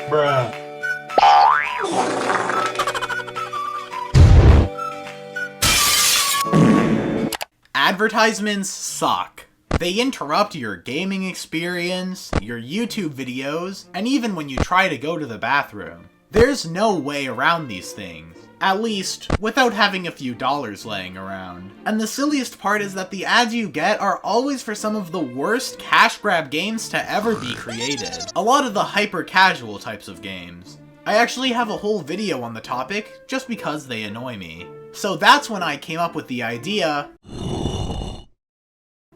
Bruh. Advertisements suck. They interrupt your gaming experience, your YouTube videos, and even when you try to go to the bathroom. There's no way around these things. At least, without having a few dollars laying around. And the silliest part is that the ads you get are always for some of the worst cash grab games to ever be created. A lot of the hyper casual types of games. I actually have a whole video on the topic, just because they annoy me. So that's when I came up with the idea.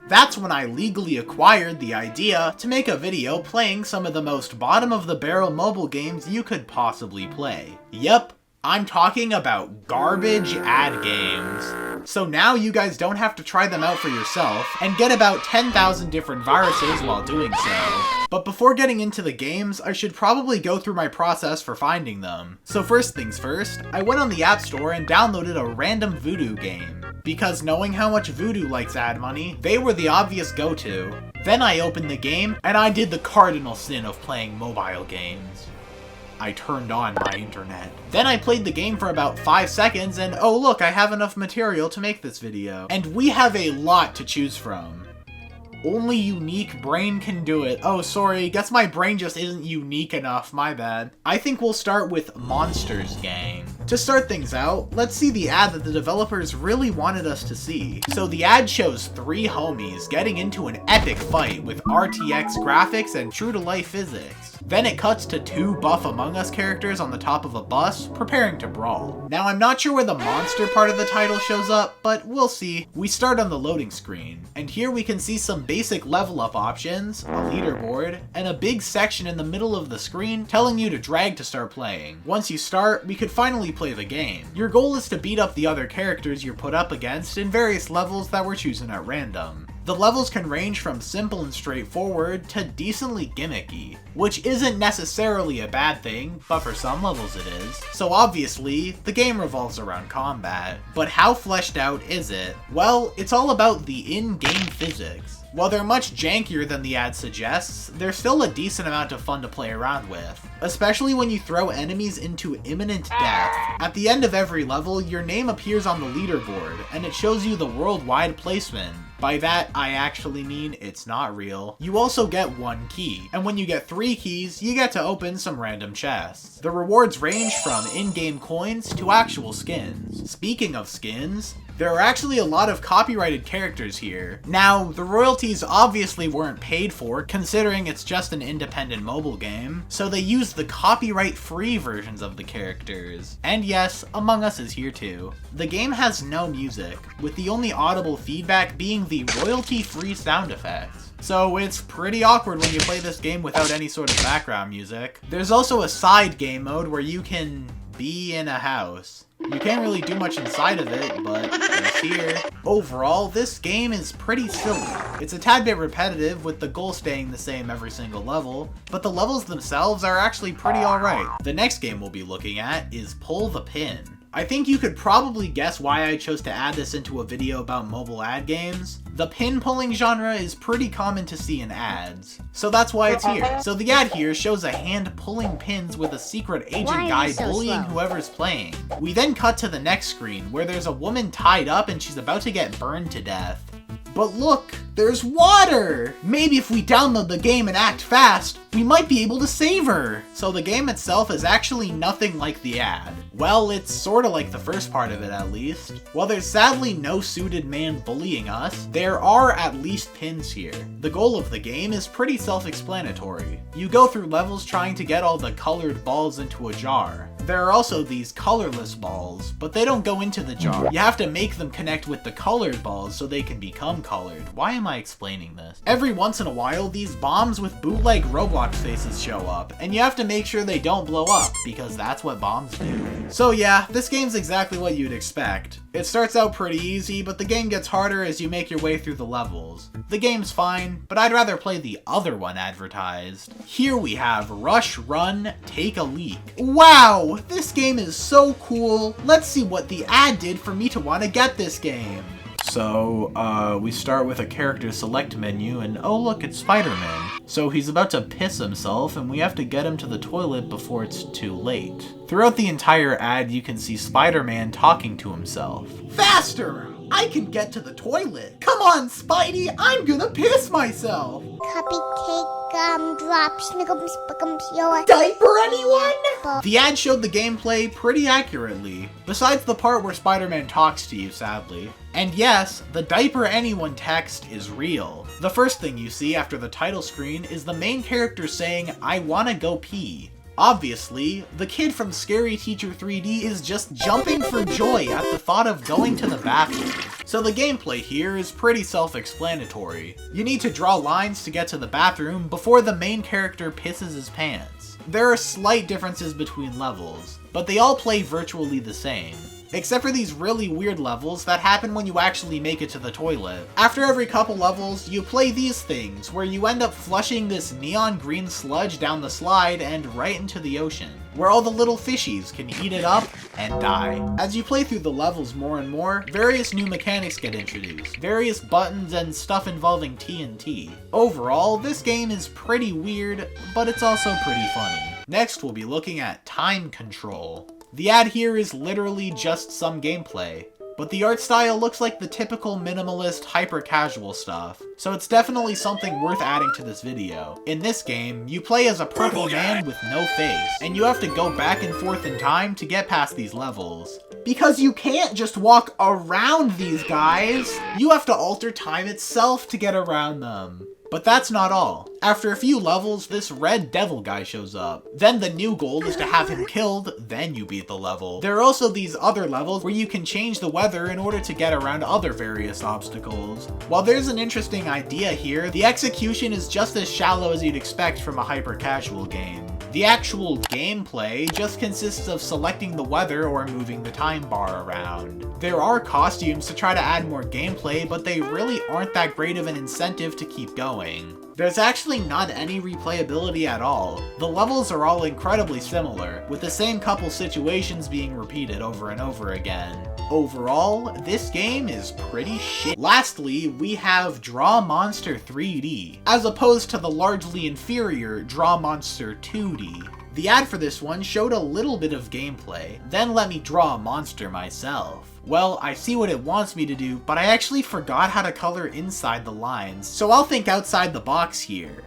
That's when I legally acquired the idea to make a video playing some of the most bottom-of-the-barrel mobile games you could possibly play. Yep, I'm talking about garbage ad games. So now you guys don't have to try them out for yourself, and get about 10,000 different viruses while doing so. But before getting into the games, I should probably go through my process for finding them. So first things first, I went on the App Store and downloaded a random Voodoo game. Because knowing how much Voodoo likes ad money, they were the obvious go-to. Then I opened the game, and I did the cardinal sin of playing mobile games. I turned on my internet. Then I played the game for about 5 seconds, and oh look, I have enough material to make this video. And we have a lot to choose from. Only unique brain can do it. Oh, sorry, guess my brain just isn't unique enough, my bad. I think we'll start with Monsters Gang. To start things out, let's see the ad that the developers really wanted us to see. So the ad shows 3 homies getting into an epic fight with RTX graphics and true-to-life physics. Then it cuts to 2 buff Among Us characters on the top of a bus, preparing to brawl. Now I'm not sure where the monster part of the title shows up, but we'll see. We start on the loading screen, and here we can see some basic level up options, a leaderboard, and a big section in the middle of the screen telling you to drag to start playing. Once you start, we could finally play the game. Your goal is to beat up the other characters you're put up against in various levels that were chosen at random. The levels can range from simple and straightforward to decently gimmicky, which isn't necessarily a bad thing, but for some levels it is. So obviously, the game revolves around combat. But how fleshed out is it? Well, it's all about the in-game physics. While they're much jankier than the ad suggests, they're still a decent amount of fun to play around with. Especially when you throw enemies into imminent death. At the end of every level, your name appears on the leaderboard, and it shows you the worldwide placement. By that, I actually mean it's not real. You also get 1 key, and when you get 3 keys, you get to open some random chests. The rewards range from in-game coins to actual skins. Speaking of skins, there are actually a lot of copyrighted characters here. Now, the royalties obviously weren't paid for, considering it's just an independent mobile game, so they used the copyright-free versions of the characters. And yes, Among Us is here too. The game has no music, with the only audible feedback being the royalty-free sound effects. So it's pretty awkward when you play this game without any sort of background music. There's also a side game mode where you can be in a house. You can't really do much inside of it, but it's here. Overall, this game is pretty silly. It's a tad bit repetitive, with the goal staying the same every single level, but the levels themselves are actually pretty alright. The next game we'll be looking at is Pull the Pin. I think you could probably guess why I chose to add this into a video about mobile ad games. The pin pulling genre is pretty common to see in ads, so that's why it's here. So the ad here shows a hand pulling pins with a secret agent guy bullying whoever's playing. We then cut to the next screen where there's a woman tied up and she's about to get burned to death. But look, there's water! Maybe if we download the game and act fast, we might be able to save her! So the game itself is actually nothing like the ad. Well, it's sorta like the first part of it at least. While there's sadly no suited man bullying us, there are at least pins here. The goal of the game is pretty self-explanatory. You go through levels trying to get all the colored balls into a jar. There are also these colorless balls, but they don't go into the jar. You have to make them connect with the colored balls so they can become colored. Why am I explaining this? Every once in a while, these bombs with bootleg Roblox faces show up, and you have to make sure they don't blow up, because that's what bombs do. So yeah, this game's exactly what you'd expect. It starts out pretty easy, but the game gets harder as you make your way through the levels. The game's fine, but I'd rather play the other one advertised. Here we have Rush, Run, Take a Leak. Wow, this game is so cool. Let's see what the ad did for me to want to get this game. So, we start with a character select menu, and oh look, it's Spider-Man. So he's about to piss himself, and we have to get him to the toilet before it's too late. Throughout the entire ad, you can see Spider-Man talking to himself. Faster! I can get to the toilet! Come on, Spidey! I'm gonna piss myself! Cupcake, gumdrops, snickums, spickums, your Diaper, anyone? The ad showed the gameplay pretty accurately, besides the part where Spider-Man talks to you, sadly. And yes, the diaper anyone text is real. The first thing you see after the title screen is the main character saying, "I wanna go pee." Obviously, the kid from Scary Teacher 3D is just jumping for joy at the thought of going to the bathroom. So the gameplay here is pretty self-explanatory. You need to draw lines to get to the bathroom before the main character pisses his pants. There are slight differences between levels, but they all play virtually the same. Except for these really weird levels that happen when you actually make it to the toilet. After every couple levels, you play these things, where you end up flushing this neon green sludge down the slide and right into the ocean, where all the little fishies can eat it up and die. As you play through the levels more and more, various new mechanics get introduced, various buttons and stuff involving TNT. Overall, this game is pretty weird, but it's also pretty funny. Next, we'll be looking at time control. The ad here is literally just some gameplay, but the art style looks like the typical minimalist, hyper-casual stuff, so it's definitely something worth adding to this video. In this game, you play as a purple man with no face, and you have to go back and forth in time to get past these levels. Because you can't just walk around these guys, you have to alter time itself to get around them. But that's not all. After a few levels, this red devil guy shows up. Then the new goal is to have him killed, then you beat the level. There are also these other levels where you can change the weather in order to get around other various obstacles. While there's an interesting idea here, the execution is just as shallow as you'd expect from a hyper-casual game. The actual gameplay just consists of selecting the weather or moving the time bar around. There are costumes to try to add more gameplay, but they really aren't that great of an incentive to keep going. There's actually not any replayability at all. The levels are all incredibly similar, with the same couple situations being repeated over and over again. Overall, this game is pretty shit. Lastly, we have Draw Monster 3D, as opposed to the largely inferior Draw Monster 2D. The ad for this one showed a little bit of gameplay, then let me draw a monster myself. Well, I see what it wants me to do, but I actually forgot how to color inside the lines, so I'll think outside the box here.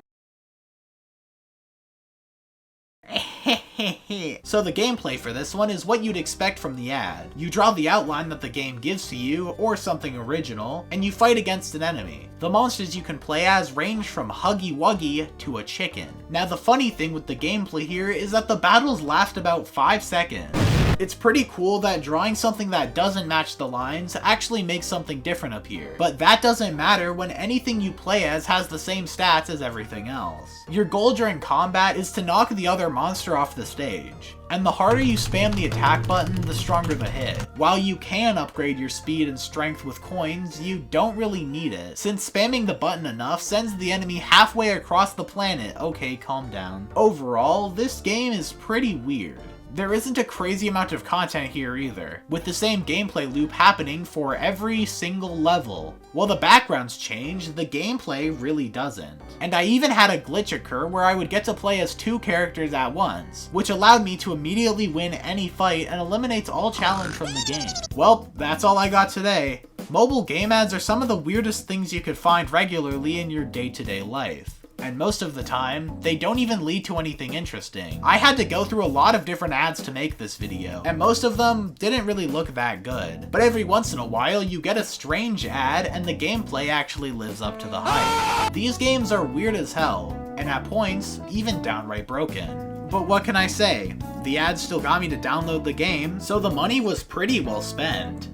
So the gameplay for this one is what you'd expect from the ad. You draw the outline that the game gives to you, or something original, and you fight against an enemy. The monsters you can play as range from Huggy Wuggy to a chicken. Now the funny thing with the gameplay here is that the battles last about 5 seconds. It's pretty cool that drawing something that doesn't match the lines actually makes something different appear. But that doesn't matter when anything you play as has the same stats as everything else. Your goal during combat is to knock the other monster off the stage. And the harder you spam the attack button, the stronger the hit. While you can upgrade your speed and strength with coins, you don't really need it, since spamming the button enough sends the enemy halfway across the planet. Okay, calm down. Overall, this game is pretty weird. There isn't a crazy amount of content here either, with the same gameplay loop happening for every single level. While the backgrounds change, the gameplay really doesn't. And I even had a glitch occur where I would get to play as 2 characters at once, which allowed me to immediately win any fight and eliminates all challenge from the game. Well, that's all I got today. Mobile game ads are some of the weirdest things you could find regularly in your day-to-day life. And most of the time, they don't even lead to anything interesting. I had to go through a lot of different ads to make this video, and most of them didn't really look that good. But every once in a while, you get a strange ad, and the gameplay actually lives up to the hype. These games are weird as hell, and at points, even downright broken. But what can I say? The ads still got me to download the game, so the money was pretty well spent.